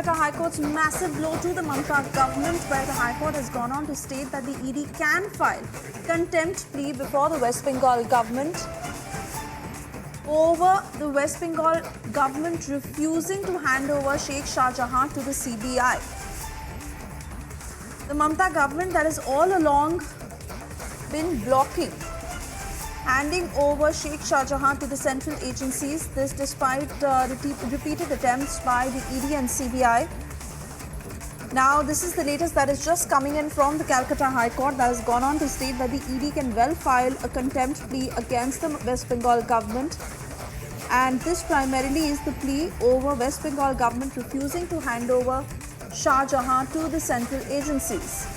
Calcutta High Court's massive blow to the Mamta government, where the High Court has gone on to state that the ED can file contempt plea before the West Bengal government over the West Bengal government refusing to hand over Sheikh Shah Jahan to the CBI. The Mamta government that has all along been blocking handing over Sheikh Shah Jahan to the central agencies, this despite repeated attempts by the ED and CBI. Now, this is the latest that is just coming in from the Calcutta High Court that has gone on to state that the ED can well file a contempt plea against the West Bengal government. And this primarily is the plea over West Bengal government refusing to hand over Shah Jahan to the central agencies.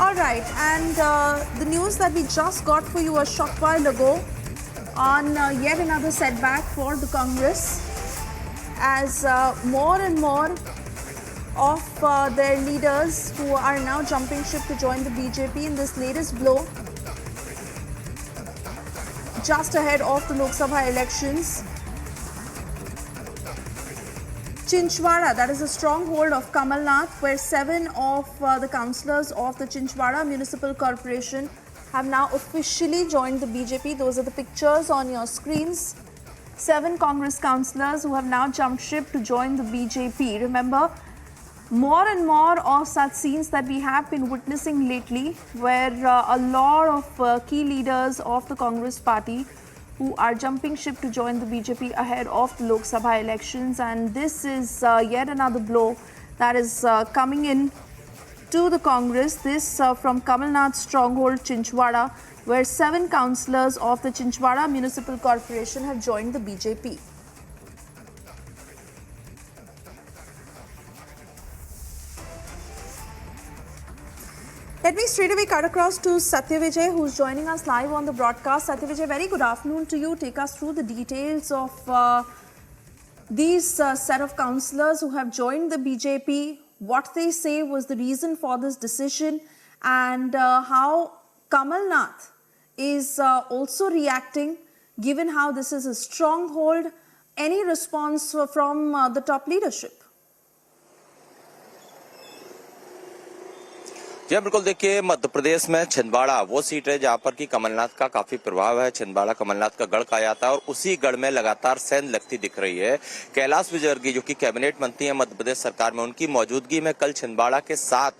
Alright, and the news that we just got for you a short while ago on yet another setback for the Congress, as more and more of their leaders who are now jumping ship to join the BJP in this latest blow just ahead of the Lok Sabha elections. Chinchwada, that is a stronghold of Kamal Nath, where 7 of the councillors of the Chinchwada Municipal Corporation have now officially joined the BJP. Those are the pictures on your screens. 7 Congress councillors who have now jumped ship to join the BJP. Remember, more and more of such scenes that we have been witnessing lately, where a lot of key leaders of the Congress party who are jumping ship to join the BJP ahead of the Lok Sabha elections. And this is yet another blow that is coming in to the Congress. This from Kamal Nath's stronghold Chinchwada, where 7 councillors of the Chinchwada Municipal Corporation have joined the BJP. Let me straight away cut across to Satya Vijay, who's joining us live on the broadcast. Satya Vijay, very good afternoon to you. Take us through the details of these set of councillors who have joined the BJP, what they say was the reason for this decision, and how Kamal Nath is also reacting, given how this is a stronghold. Any response from the top leadership? जी बिल्कुल, देखिए मध्य प्रदेश में छिंदवाड़ा वो seat है जहां पर कि कमलनाथ का काफी प्रभाव है। छिंदवाड़ा कमलनाथ का गढ़ कहा जाता है और उसी गढ़ में लगातार सेंध लगती दिख रही है। कैलाश विजयवर्गीय जो कि कैबिनेट मंत्री हैं मध्य प्रदेश सरकार में, उनकी मौजूदगी में कल छिंदवाड़ा के 7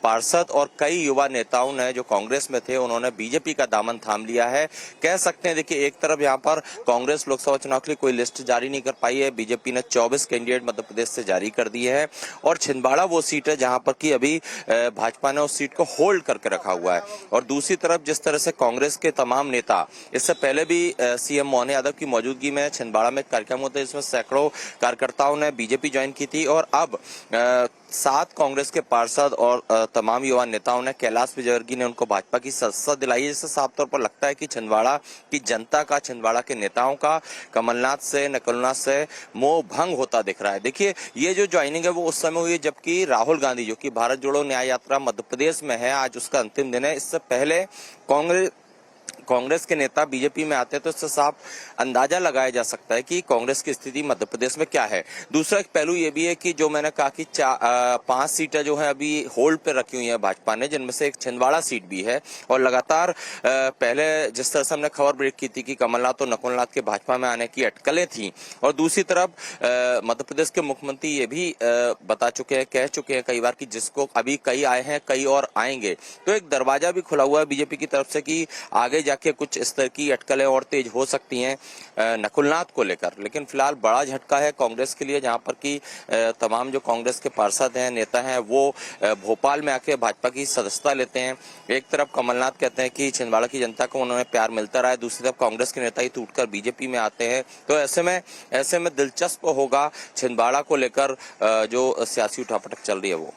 पार्षद और कई युवा नेताओं ने जो कांग्रेस में थे उन्होंने बीजेपी का दामन थाम लिया है। कह सकते हैं, देखिए एक तरफ यहाँ पर कांग्रेस लोकसभा चुनाव के लिए कोई लिस्ट जारी नहीं कर पाई है, बीजेपी ने 24 कैंडिडेट मध्य प्रदेश से जारी कर दिए हैं और छिंदवाड़ा वो सीट है जहां पर कि अभी भाजपा ने सीट को होल्ड करके रखा हुआ है। और दूसरी तरफ जिस तरह से कांग्रेस के तमाम नेता, इससे पहले भी सीएम मोहन यादव की मौजूदगी में छिंदवाड़ा में कार्यक्रम होते जिसमें सैकड़ों कार्यकर्ताओं ने बीजेपी ज्वाइन की थी और अब 7 कांग्रेस के पार्षद और तमाम युवा नेताओं ने, कैलाश विजयवर्गीय ने उनको भाजपा की सदस्यता दिलाई है, जिससे साफ तौर पर लगता है कि छिंदवाड़ा की जनता का, छिंदवाड़ा के नेताओं का कमलनाथ से, नकुलनाथ से मोह भंग होता दिख रहा है। देखिए ये जो ज्वाइनिंग है वो उस समय हुई जबकि राहुल गांधी जो कि भारत जोड़ो न्याय यात्रा मध्य प्रदेश में है, आज उसका अंतिम दिन है। इससे पहले कांग्रेस के नेता बीजेपी में आते हैं तो इससे साफ अंदाजा लगाया जा सकता है कि कांग्रेस की स्थिति मध्य प्रदेश में क्या है। दूसरा एक पहलू ये भी है कि जो मैंने कहा कि 5 सीटें जो हैं अभी होल्ड पे रखी हुई हैं भाजपा ने, जिनमें से एक छिंदवाड़ा सीट भी है और लगातार पहले जिस तरह से हमने खबर ब्रेक की थी कि कमलनाथ और नकुलनाथ के भाजपा में आने की अटकलें थी और दूसरी तरफ मध्य प्रदेश के मुख्यमंत्री ये भी बता चुके हैं, कह चुके हैं कई बार कि जिसको अभी कई आए हैं कई और आएंगे, तो एक दरवाजा भी खुला हुआ है बीजेपी की तरफ से कि आगे जाके कुछ इस तरह की अटकलें और तेज हो सकती हैं नकुलनाथ को लेकर। लेकिन फिलहाल बड़ा झटका है कांग्रेस के लिए, जहां पर कि तमाम जो कांग्रेस के पार्षद हैं, नेता हैं, वो भोपाल में आके भाजपा की सदस्यता लेते हैं। एक तरफ कमलनाथ कहते हैं कि छिंदवाड़ा की जनता को उन्होंने प्यार मिलता रहा है, दूसरी तरफ कांग्रेस के नेता ही टूटकर बीजेपी में आते हैं। तो ऐसे में दिलचस्प होगा छिंदवाड़ा को लेकर जो सियासी उठापटक चल रही है वो।